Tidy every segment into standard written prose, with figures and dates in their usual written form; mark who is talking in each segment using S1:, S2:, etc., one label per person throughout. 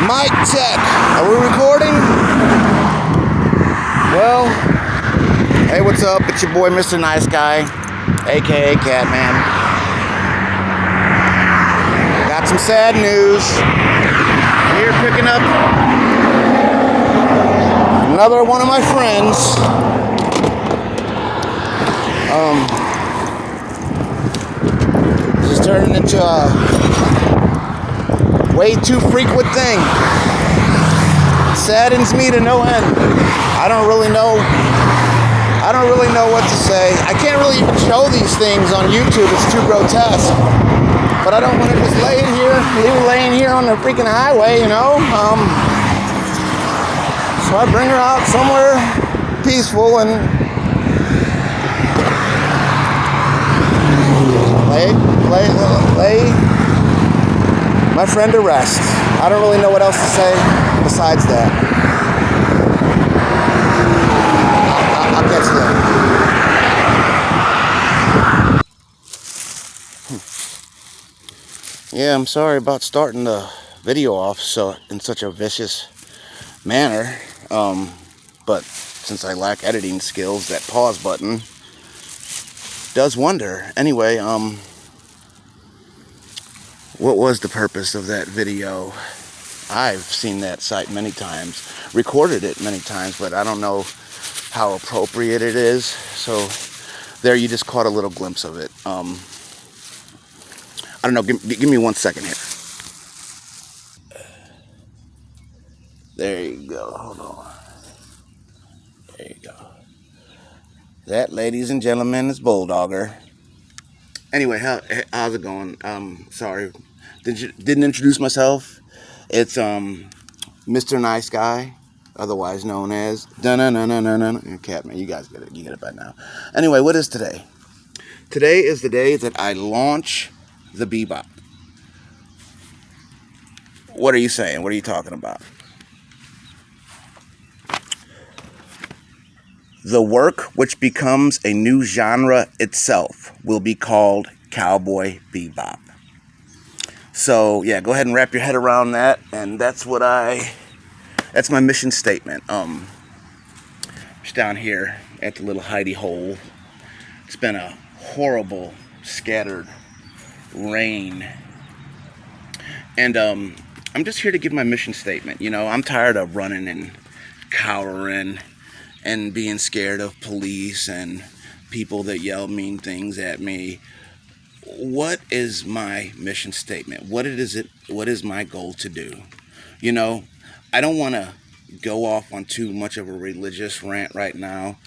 S1: Mic check. Are we recording? Well, hey, what's up? It's your boy, Mr. Nice Guy, aka Cat Man. Got some sad news. Here picking up another one of my friends. This is turning into a way too frequent thing. Saddens me to no end. I don't really know what to say. I can't really even show these things on YouTube. It's too grotesque. But I don't want to just leave her laying here on the freaking highway, you know. So I bring her out somewhere peaceful and lay my friend to rest. I don't really know what else to say besides that. I'll catch you later. Yeah, I'm sorry about starting the video off in such a vicious manner. But since I lack editing skills, that pause button does wonder. Anyway, what was the purpose of that video? I've seen that site many times, recorded it many times, but I don't know how appropriate it is. So there, you just caught a little glimpse of it. I don't know, give me 1 second here. There you go, hold on. There you go. That, ladies and gentlemen, is Bulldogger. Anyway, how's it going? Sorry, didn't introduce myself. It's Mr. Nice Guy, otherwise known as Catman. You guys get it by now. Anyway, what is today? Today is the day that I launch the Bebop. What are you saying? What are you talking about? The work, which becomes a new genre itself, will be called Cowboy Bebop. So, yeah, go ahead and wrap your head around that, and that's my mission statement. Just down here at the little hidey hole. It's been a horrible, scattered rain. And I'm just here to give my mission statement. You know, I'm tired of running and cowering and being scared of police and people that yell mean things at me. What is my mission statement? What is my goal to do? You know, I don't want to go off on too much of a religious rant right now,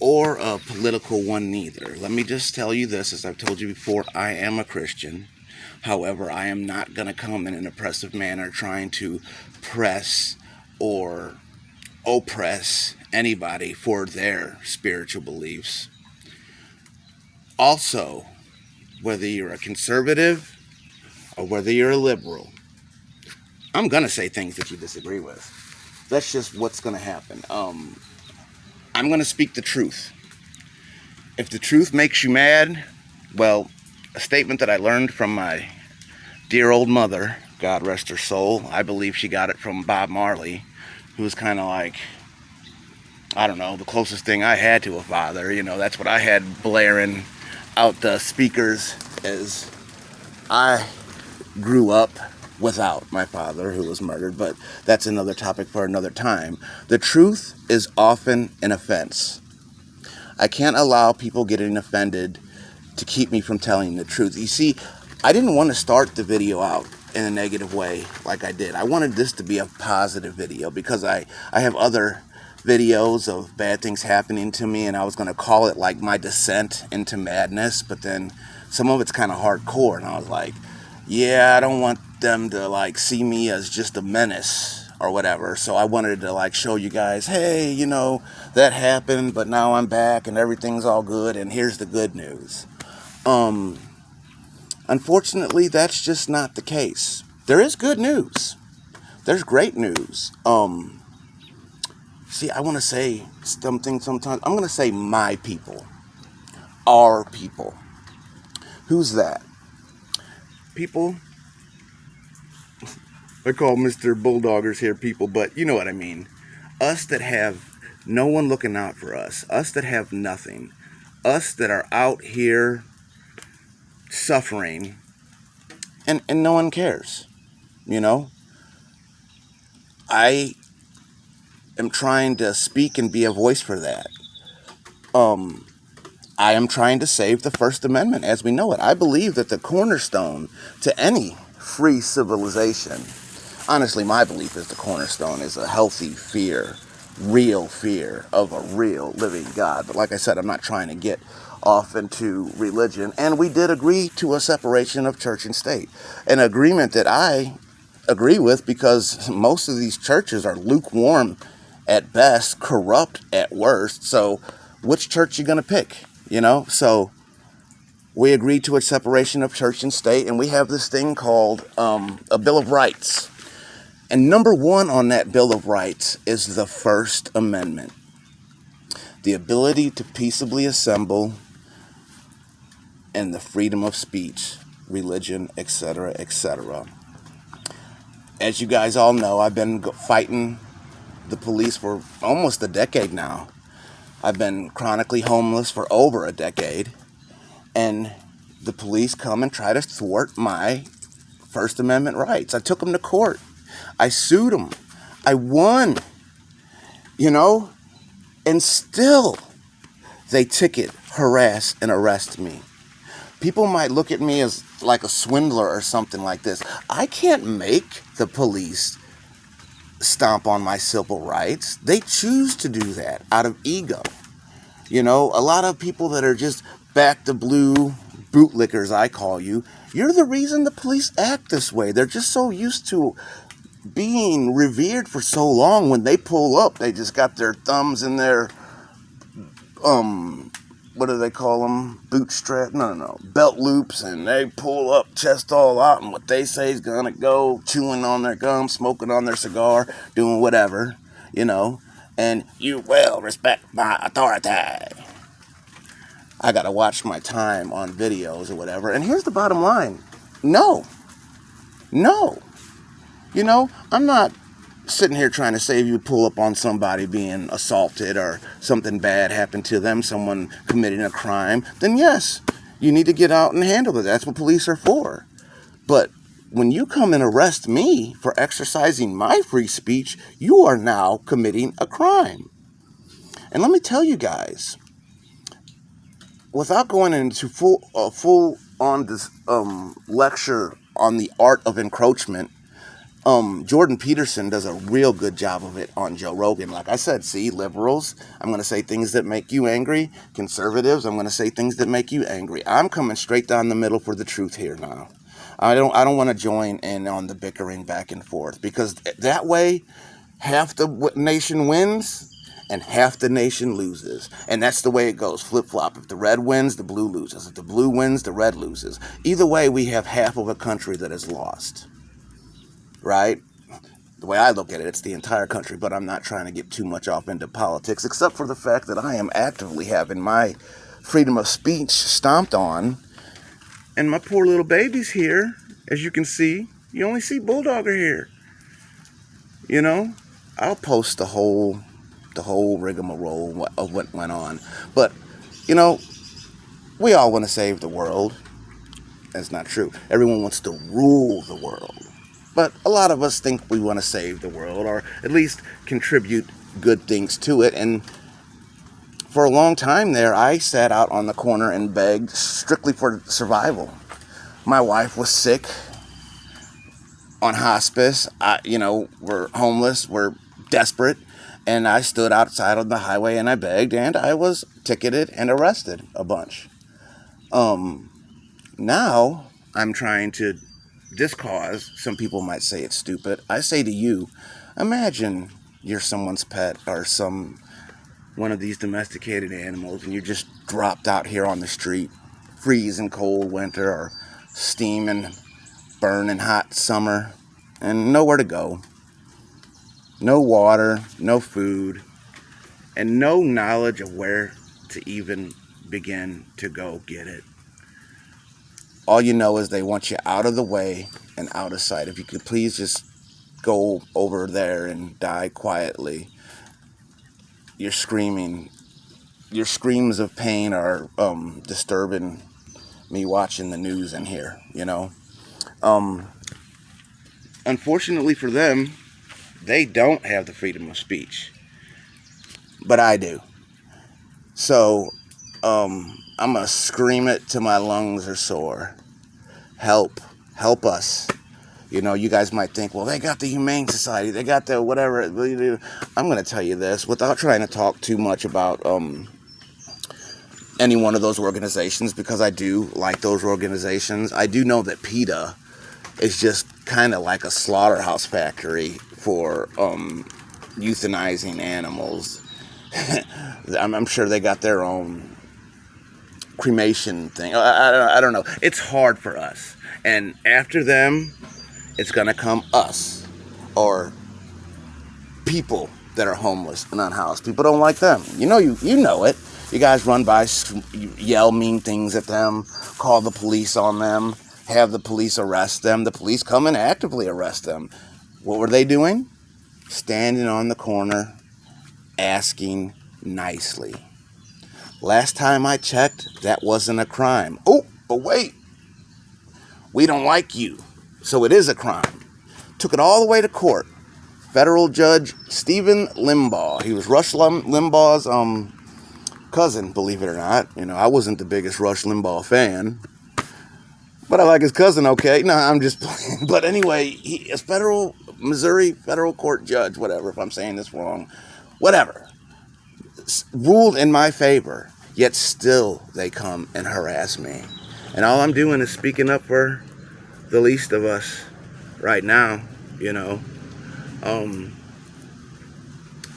S1: or a political one neither. Let me just tell you this, as I've told you before, I am a Christian. However, I am not going to come in an oppressive manner trying to press or oppress anybody for their spiritual beliefs. Also, whether you're a conservative or whether you're a liberal, I'm going to say things that you disagree with. That's just what's going to happen. I'm going to speak the truth. If the truth makes you mad, well, a statement that I learned from my dear old mother, God rest her soul, I believe she got it from Bob Marley, who was kind of like, I don't know, the closest thing I had to a father. You know, that's what I had blaring out the speakers as I grew up without my father, who was murdered. But that's another topic for another time. The truth is often an offense. I can't allow people getting offended to keep me from telling the truth. You see, I didn't want to start the video out in a negative way like I did. I wanted this to be a positive video because I have other videos of bad things happening to me, and I was going to call it like my descent into madness, but then some of it's kind of hardcore, and I was like, yeah, I don't want them to like see me as just a menace or whatever. So I wanted to like show you guys, hey, you know, that happened, but now I'm back and everything's all good, and here's the good news. Unfortunately, that's just not the case. There is good news. There's great news. See, I want to say something sometimes. I'm going to say my people. Our people. Who's that? People I call Mr. Bulldoggers here people, but you know what I mean. Us that have no one looking out for us that have nothing, us that are out here suffering, and no one cares. You know, I am trying to speak and be a voice for that. Um, I am trying to save the First Amendment as we know it. I believe that the cornerstone to any free civilization, honestly, my belief is the cornerstone is a healthy real fear of a real living God. But like I said, I'm not trying to get off into religion. And we did agree to a separation of church and state, an agreement that I agree with because most of these churches are lukewarm at best, corrupt at worst. So which church you going to pick? You know, so we agreed to a separation of church and state, and we have this thing called a Bill of Rights. And number one on that Bill of Rights is the First Amendment. The ability to peaceably assemble and the freedom of speech, religion, etc., etc. As you guys all know, I've been fighting the police for almost a decade now. I've been chronically homeless for over a decade. And the police come and try to thwart my First Amendment rights. I took them to court. I sued them. I won. You know? And still, they ticket, harass, and arrest me. People might look at me as like a swindler or something like this. I can't make the police stomp on my civil rights. They choose to do that out of ego. You know, a lot of people that are just back to blue bootlickers, I call you, you're the reason the police act this way. They're just so used to being revered for so long. When they pull up, they just got their thumbs in their, what do they call them? Bootstrap? No. Belt loops, and they pull up, chest all out, and what they say is gonna go, chewing on their gum, smoking on their cigar, doing whatever, you know. And you will respect my authority. I gotta watch my time on videos or whatever. And here's the bottom line. No. You know, I'm not sitting here trying to save you, pull up on somebody being assaulted or something bad happened to them, someone committing a crime. Then yes, you need to get out and handle it. That's what police are for. But when you come and arrest me for exercising my free speech, you are now committing a crime. And let me tell you guys, without going into full on this lecture on the art of encroachment, Jordan Peterson does a real good job of it on Joe Rogan. Like I said, see, liberals, I'm going to say things that make you angry. Conservatives, I'm going to say things that make you angry. I'm coming straight down the middle for the truth here now. I don't want to join in on the bickering back and forth, because that way half the nation wins and half the nation loses. And that's the way it goes, flip-flop. If the red wins, the blue loses. If the blue wins, the red loses. Either way, we have half of a country that is lost. Right? The way I look at it, it's the entire country, but I'm not trying to get too much off into politics, except for the fact that I am actively having my freedom of speech stomped on, and my poor little baby's here. As you can see, you only see Bulldogger here. You know, I'll post the whole rigmarole of what went on. But, you know, we all want to save the world. That's not true. Everyone wants to rule the world. But a lot of us think we want to save the world, or at least contribute good things to it. And for a long time there, I sat out on the corner and begged strictly for survival. My wife was sick, on hospice. We're homeless, we're desperate. And I stood outside on the highway and I begged, and I was ticketed and arrested a bunch. Now I'm trying to, this cause, some people might say it's stupid. I say to you, imagine you're someone's pet or one of these domesticated animals, and you're just dropped out here on the street, freezing cold winter or steaming, burning hot summer, and nowhere to go. No water, no food, and no knowledge of where to even begin to go get it. All you know is they want you out of the way and out of sight. If you could please just go over there and die quietly. You're screaming. Your screams of pain are disturbing me watching the news in here, you know. Um, Unfortunately for them, they don't have the freedom of speech, but I do. So I'm going to scream it till my lungs are sore. Help. Help us. You know, you guys might think, well, they got the Humane Society, they got the whatever. I'm going to tell you this without trying to talk too much about any one of those organizations, because I do like those organizations. I do know that PETA is just kind of like a slaughterhouse factory for euthanizing animals. I'm sure they got their own cremation thing. I don't know. It's hard for us. And after them, it's going to come us, or people that are homeless and unhoused. People don't like them. You know it. You guys run by, you yell mean things at them, call the police on them, have the police arrest them. The police come and actively arrest them. What were they doing? Standing on the corner, asking nicely. Last time I checked, that wasn't a crime. Oh, but wait. We don't like you, so it is a crime. Took it all the way to court. Federal Judge Stephen Limbaugh. He was Rush Limbaugh's cousin, believe it or not. You know, I wasn't the biggest Rush Limbaugh fan, but I like his cousin, okay? No, I'm just playing. But anyway, he is Missouri federal court judge, whatever, if I'm saying this wrong, whatever, ruled in my favor, yet still they come and harass me. And all I'm doing is speaking up for the least of us right now, you know.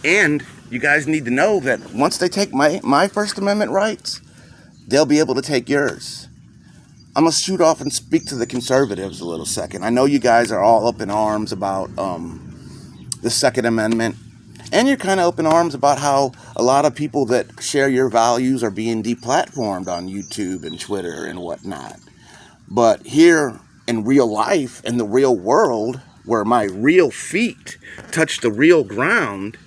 S1: And you guys need to know that once they take my First Amendment rights, they'll be able to take yours. I'm going to shoot off and speak to the conservatives a little second. I know you guys are all up in arms about the Second Amendment. And you're kind of up in arms about how a lot of people that share your values are being deplatformed on YouTube and Twitter and whatnot. But here in real life, in the real world, where my real feet touch the real ground,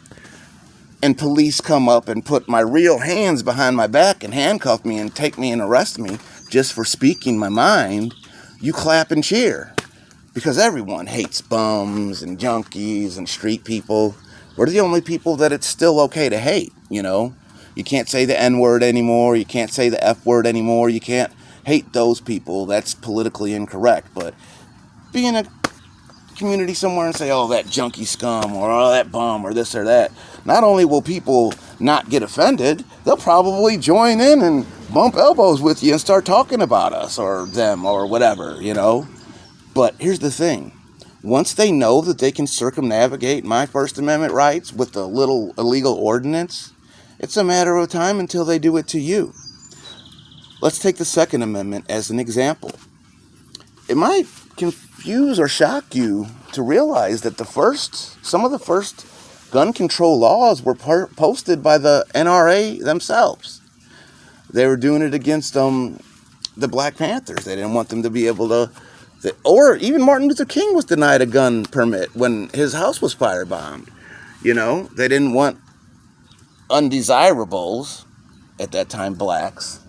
S1: and police come up and put my real hands behind my back and handcuff me and take me and arrest me just for speaking my mind, you clap and cheer. Because everyone hates bums and junkies and street people. We're the only people that it's still okay to hate, you know. You can't say the N-word anymore. You can't say the F-word anymore. You can't hate those people. That's politically incorrect. But be in a community somewhere and say, oh, that junkie scum, or oh, that bum, or this or that. Not only will people not get offended, they'll probably join in and bump elbows with you and start talking about us or them or whatever, you know. But here's the thing. Once they know that they can circumnavigate my First Amendment rights with a little illegal ordinance, it's a matter of time until they do it to you. Let's take the Second Amendment as an example. It might confuse or shock you to realize that some of the first gun control laws were posted by the NRA themselves. They were doing it against the Black Panthers. They didn't want them to be able to. Or even Martin Luther King was denied a gun permit when his house was firebombed. You know, they didn't want undesirables, at that time blacks,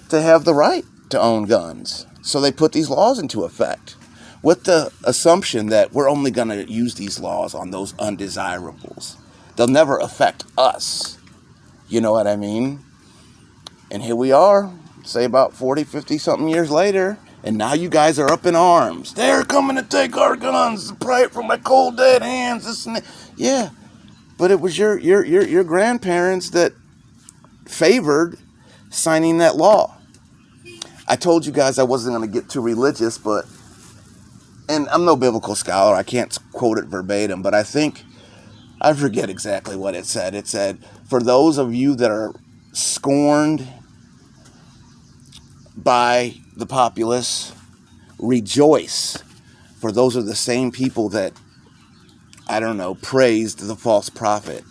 S1: to have the right to own guns. So they put these laws into effect with the assumption that we're only going to use these laws on those undesirables. They'll never affect us. You know what I mean? And here we are, say about 40, 50 something years later, and now you guys are up in arms. They're coming to take our guns, pry it from my cold dead hands. This and that. Yeah, but it was your grandparents that favored signing that law. I told you guys I wasn't going to get too religious, and I'm no biblical scholar. I can't quote it verbatim, but I forget exactly what it said. It said, for those of you that are scorned by the populace, rejoice, for those are the same people that, I don't know, praised the false prophet.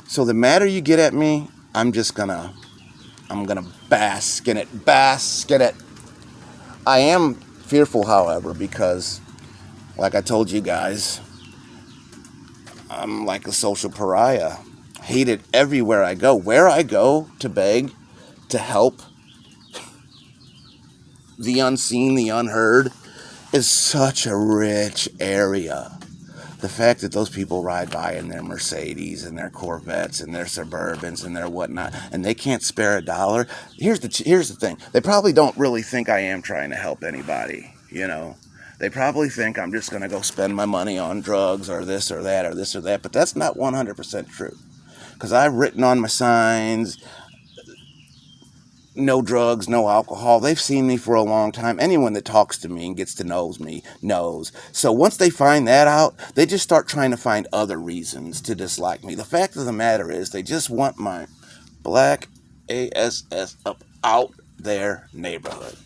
S1: So the madder you get at me, I'm gonna bask in it. I am fearful, however, because Like I told you guys, I'm like a social pariah. Hated everywhere I go. Where I go to beg, to help the unseen, the unheard, is such a rich area. The fact that those people ride by in their Mercedes and their Corvettes and their Suburbans and their whatnot, and they can't spare a dollar. Here's the thing. They probably don't really think I am trying to help anybody, you know. They probably think I'm just going to go spend my money on drugs or this or that or this or that, but that's not 100% true. Because I've written on my signs, no drugs, no alcohol. They've seen me for a long time. Anyone that talks to me and gets to know me knows. So once they find that out, they just start trying to find other reasons to dislike me. The fact of the matter is they just want my black ASS up out their neighborhood.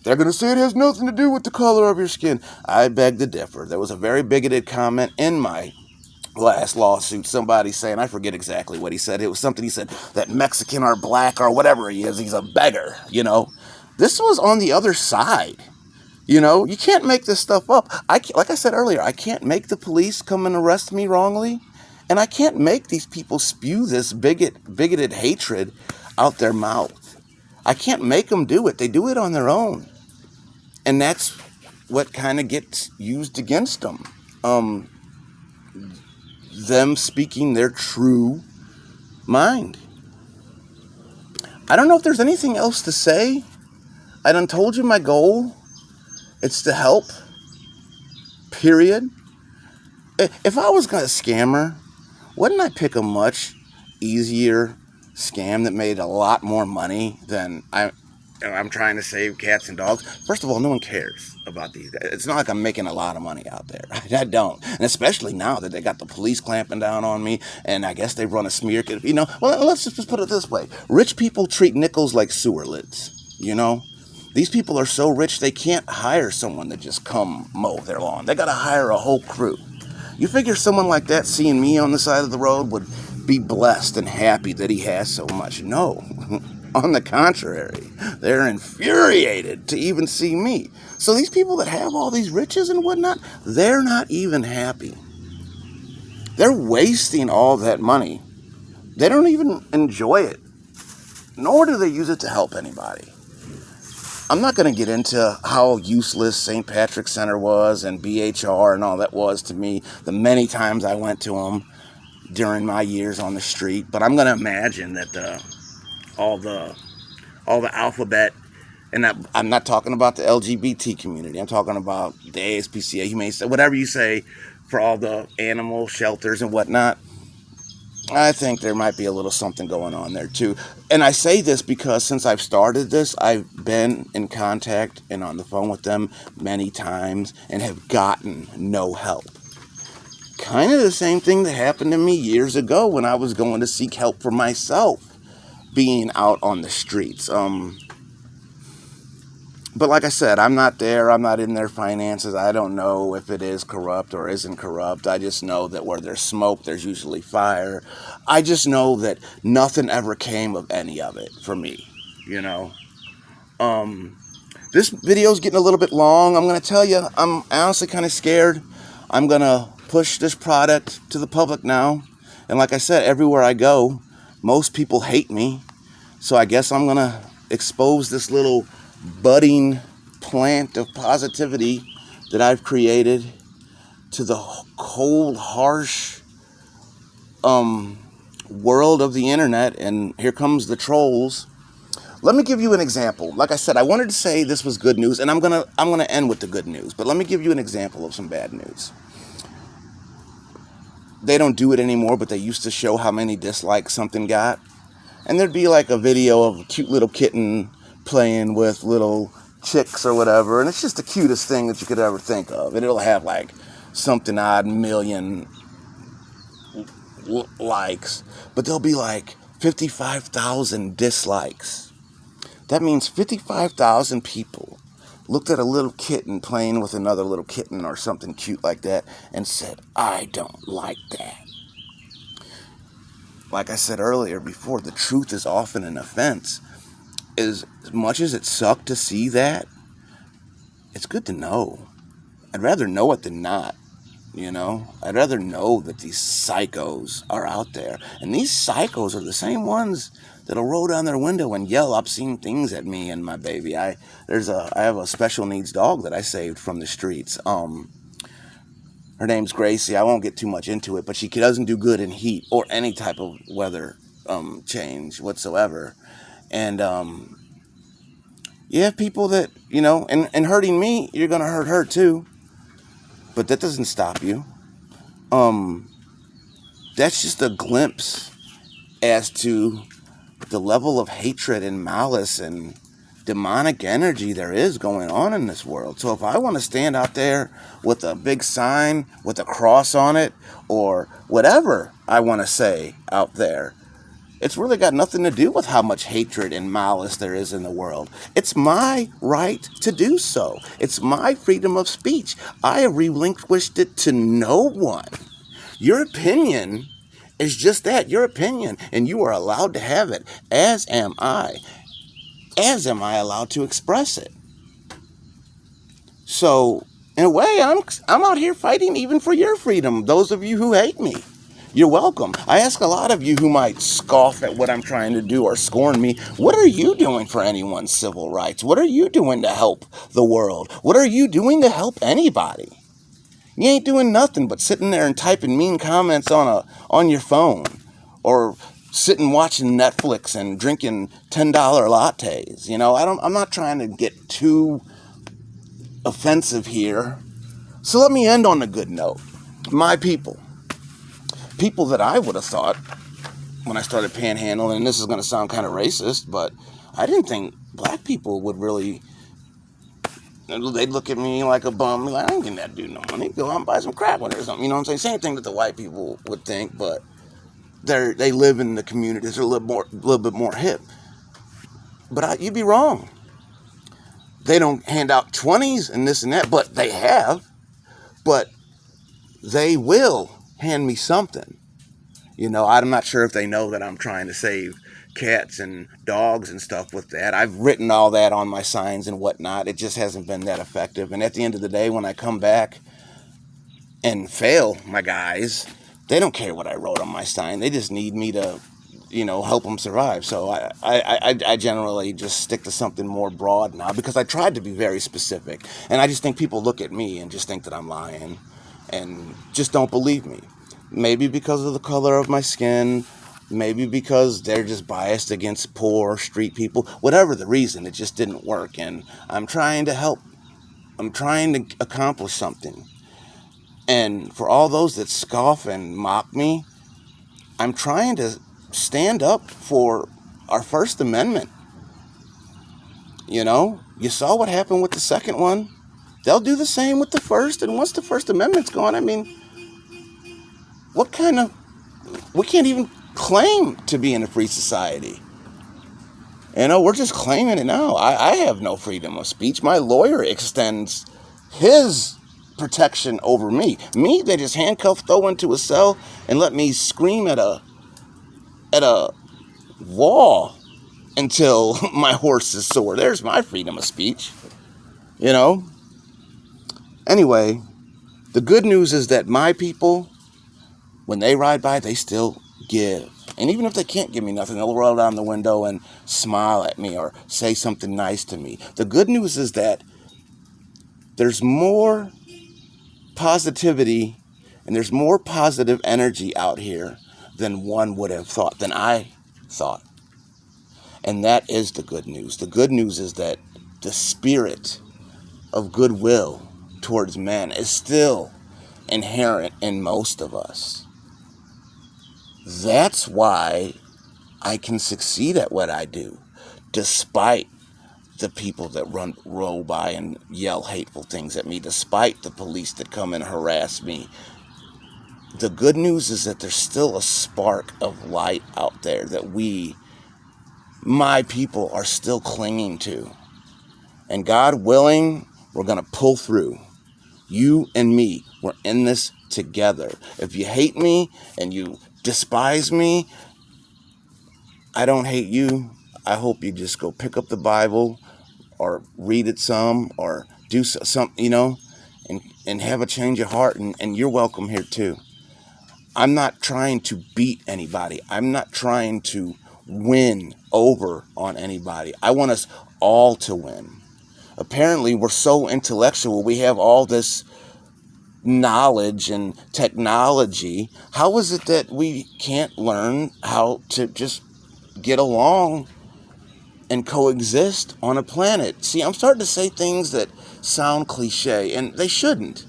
S1: They're going to say it has nothing to do with the color of your skin. I beg to differ. There was a very bigoted comment in my last lawsuit, somebody saying, I forget exactly what he said. It was something he said, that Mexican or black or whatever he is, he's a beggar, you know. This was on the other side. You know, you can't make this stuff up. Like I said earlier, I can't make the police come and arrest me wrongly. And I can't make these people spew this bigoted hatred out their mouth. I can't make them do it. They do it on their own. And that's what kind of gets used against them. Them speaking their true mind. I don't know if there's anything else to say. I done told you my goal. It's to help. Period. If I was a scammer, wouldn't I pick a much easier scam that made a lot more money than I'm trying to save cats and dogs? First of all, no one cares about these guys. It's not like I'm making a lot of money out there. I don't. And especially now that they got the police clamping down on me, and I guess they run a smear. You know, well, let's just put it this way. Rich people treat nickels like sewer lids, you know? These people are so rich they can't hire someone to just come mow their lawn. They got to hire a whole crew. You figure someone like that seeing me on the side of the road would be blessed and happy that he has so much? No. On the contrary, they're infuriated to even see me. So these people that have all these riches and whatnot, they're not even happy. They're wasting all that money. They don't even enjoy it, nor do they use it to help anybody. I'm not going to get into how useless St. Patrick's Center was and BHR and all that was to me the many times I went to them during my years on the street. But I'm going to imagine that all the alphabet, and I'm not talking about the LGBT community. I'm talking about the ASPCA, Humane Society, whatever you say, for all the animal shelters and whatnot. I think there might be a little something going on there too. And I say this because since I've started this, I've been in contact and on the phone with them many times and have gotten no help. Kind of the same thing that happened to me years ago when I was going to seek help for myself, being out on the streets. But like I said, I'm not there. I'm not in their finances. I don't know if it is corrupt or isn't corrupt. I just know that where there's smoke, there's usually fire. I just know that nothing ever came of any of it for me, you know. This video's getting a little bit long. I'm going to tell you, I'm honestly kind of scared. I'm going to push this product to the public now. And like I said, everywhere I go, most people hate me. So I guess I'm going to expose this little budding plant of positivity that I've created to the cold, harsh world of the internet. And here comes the trolls. Let me give you an example. Like I said, I wanted to say this was good news, and I'm gonna end with the good news. But let me give you an example of some bad news. They don't do it anymore, but they used to show how many dislikes something got. And there'd be like a video of a cute little kitten playing with little chicks or whatever, and it's just the cutest thing that you could ever think of. And it'll have like something odd million likes, but there'll be like 55,000 dislikes. That means 55,000 people looked at a little kitten playing with another little kitten or something cute like that and said, I don't like that. Like I said earlier before, the truth is often an offense. As much as it sucked to see that, it's good to know. I'd rather know it than not. You know, I'd rather know that these psychos are out there. And these psychos are the same ones that'll roll down their window and yell obscene things at me and my baby. I have a special needs dog that I saved from the streets. Her name's Gracie. I won't get too much into it, but she doesn't do good in heat or any type of weather change whatsoever. And you have people that, you know, and hurting me, you're gonna hurt her too. But that doesn't stop you. That's just a glimpse as to the level of hatred and malice and demonic energy there is going on in this world. So if I want to stand out there with a big sign with a cross on it, or whatever I want to say out there, it's really got nothing to do with how much hatred and malice there is in the world. It's my right to do so. It's my freedom of speech. I have relinquished it to no one. Your opinion is just that, your opinion, and you are allowed to have it, as am I. As am I allowed to express it. So, in a way, I'm out here fighting even for your freedom, those of you who hate me. You're welcome. I ask a lot of you who might scoff at what I'm trying to do or scorn me, what are you doing for anyone's civil rights? What are you doing to help the world? What are you doing to help anybody? You ain't doing nothing but sitting there and typing mean comments on your phone, or sitting watching Netflix and drinking $10 lattes. You know, I'm not trying to get too offensive here. So let me end on a good note. My people that I would have thought when I started panhandling, and this is going to sound kind of racist, but I didn't think black people would really, they'd look at me like a bum, like, I ain't getting that dude no money, go out and buy some crack with it or something, you know what I'm saying? Same thing that the white people would think, but they live in the communities, they're a little bit more hip. But you'd be wrong. They don't hand out 20s and this and that, but they have. But they will hand me something. You know, I'm not sure if they know that I'm trying to save cats and dogs and stuff with that. I've written all that on my signs and whatnot. It just hasn't been that effective. And at the end of the day, when I come back and fail my guys, they don't care what I wrote on my sign. They just need me to, you know, help them survive. So I generally just stick to something more broad now, because I tried to be very specific. And I just think people look at me and just think that I'm lying and just don't believe me. Maybe because of the color of my skin, maybe because they're just biased against poor street people. Whatever the reason, it just didn't work. And I'm trying to help. I'm trying to accomplish something. And for all those that scoff and mock me, I'm trying to stand up for our First Amendment. You know, you saw what happened with the second one. They'll do the same with the first. And once the First Amendment's gone, I mean, we can't even claim to be in a free society. You know, we're just claiming it now. I have no freedom of speech. My lawyer extends his protection over me. Me, they just handcuff, throw into a cell, and let me scream at a wall until my horse is sore. There's my freedom of speech. You know? Anyway, the good news is that my people, when they ride by, they still give. And even if they can't give me nothing, they'll roll down the window and smile at me or say something nice to me. The good news is that there's more positivity and there's more positive energy out here than one would have thought, than I thought. And that is the good news. The good news is that the spirit of goodwill towards men is still inherent in most of us. That's why I can succeed at what I do, despite the people that roll by and yell hateful things at me, despite the police that come and harass me. The good news is that there's still a spark of light out there that my people, are still clinging to. And God willing, we're going to pull through. You and me, we're in this together. If you hate me and you despise me, I don't hate you. I hope you just go pick up the Bible or read it some or do some, you know, and have a change of heart, and you're welcome here too. I'm not trying to beat anybody. I'm not trying to win over on anybody. I want us all to win. Apparently, we're so intellectual. We have all this knowledge and technology. How is it that we can't learn how to just get along and coexist on a planet? See, I'm starting to say things that sound cliche, and they shouldn't.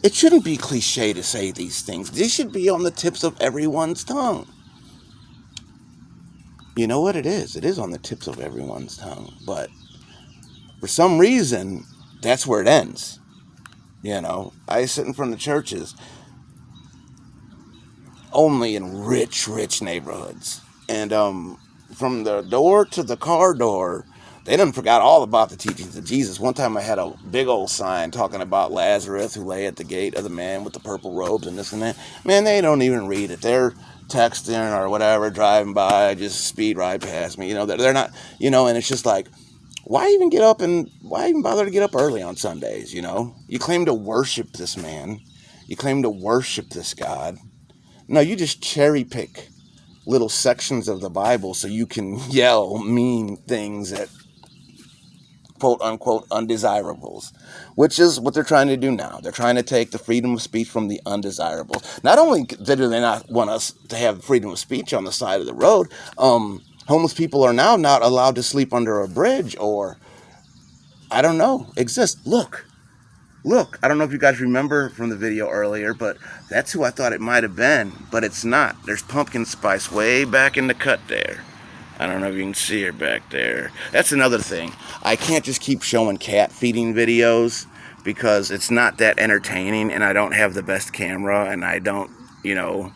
S1: It shouldn't be cliche to say these things. These should be on the tips of everyone's tongue. You know what it is? It is on the tips of everyone's tongue. But for some reason, that's where it ends. You know, I sit in front of churches only in rich neighborhoods. And from the door to the car door, they done forgot all about the teachings of Jesus. One time I had a big old sign talking about Lazarus who lay at the gate of the man with the purple robes and this and that. Man, they don't even read it. They're texting or whatever, driving by, just speed right past me. You know, they're not, you know, and it's just like, why even get up and why even bother to get up early on Sundays, you know? You claim to worship this man. You claim to worship this God. No, you just cherry pick little sections of the Bible so you can yell mean things at quote unquote undesirables, which is what they're trying to do now. They're trying to take the freedom of speech from the undesirables. Not only do they not want us to have freedom of speech on the side of the road, homeless people are now not allowed to sleep under a bridge or, I don't know, exist. Look, I don't know if you guys remember from the video earlier, but that's who I thought it might have been, but it's not. There's pumpkin spice way back in the cut there. I don't know if you can see her back there. That's another thing. I can't just keep showing cat feeding videos because it's not that entertaining, and I don't have the best camera, and I don't, you know,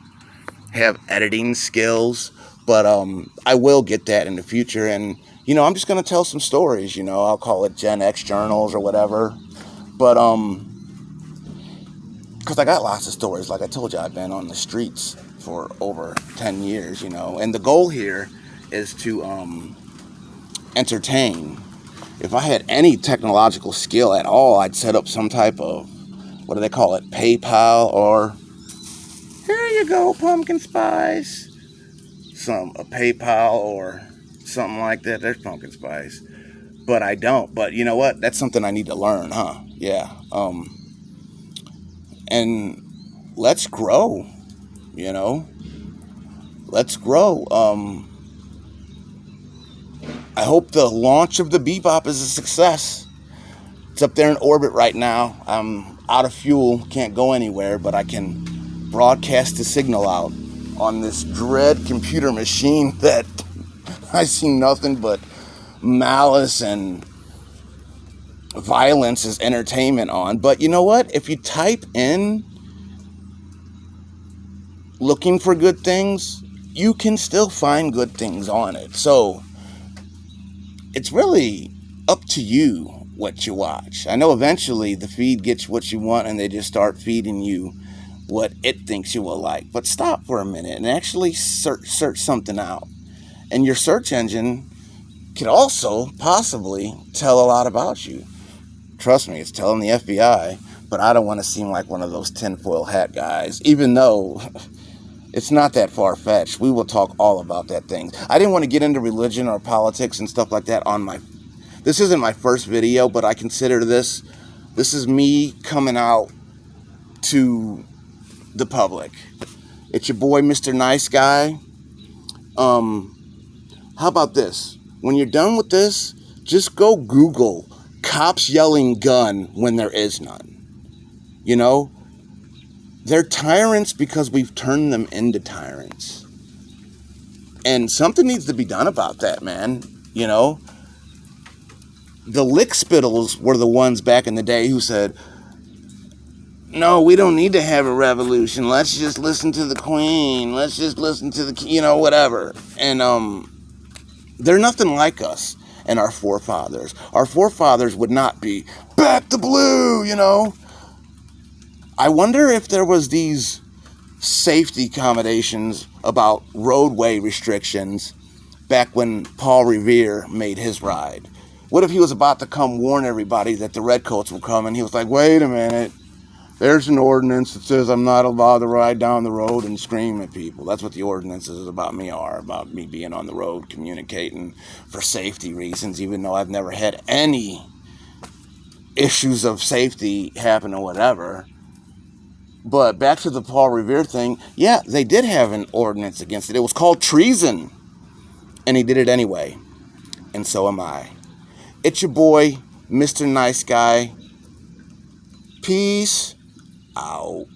S1: have editing skills. But I will get that in the future, and, you know, I'm just going to tell some stories, you know. I'll call it Gen X journals or whatever. But, because I got lots of stories. Like I told you, I've been on the streets for over 10 years, you know. And the goal here is to entertain. If I had any technological skill at all, I'd set up some type of, what do they call it, PayPal, or here you go, pumpkin spice. A PayPal or something like that. There's pumpkin spice. But I don't. But you know what? That's something I need to learn, huh? Yeah. And let's grow, you know. Let's grow. I hope the launch of the Bebop is a success. It's up there in orbit right now. I'm out of fuel, can't go anywhere, but I can broadcast the signal out on this dread computer machine that I see nothing but malice and violence as entertainment on. But you know what? If you type in looking for good things, you can still find good things on it. So it's really up to you what you watch. I know eventually the feed gets what you want and they just start feeding you what it thinks you will like. But stop for a minute and actually search something out. And your search engine could also possibly tell a lot about you. Trust me, it's telling the FBI, but I don't want to seem like one of those tinfoil hat guys, even though it's not that far-fetched. We will talk all about that thing. I didn't want to get into religion or politics and stuff like that this isn't my first video, but I consider this is me coming out to the public. It's your boy, Mr. Nice Guy. How about this? When you're done with this, just go Google cops yelling gun when there is none. You know, they're tyrants because we've turned them into tyrants. And something needs to be done about that, man. You know, the lick spittles were the ones back in the day who said, no, we don't need to have a revolution. Let's just listen to the queen. Let's just listen to the, you know, whatever. And they're nothing like us and our forefathers. Our forefathers would not be back the blue, you know. I wonder if there was these safety accommodations about roadway restrictions back when Paul Revere made his ride. What if he was about to come warn everybody that the redcoats were coming? He was like, wait a minute. There's an ordinance that says I'm not allowed to ride down the road and scream at people. That's what the ordinances about me being on the road, communicating for safety reasons, even though I've never had any issues of safety happen or whatever. But back to the Paul Revere thing, yeah, they did have an ordinance against it. It was called treason. And he did it anyway. And so am I. It's your boy, Mr. Nice Guy. Peace out.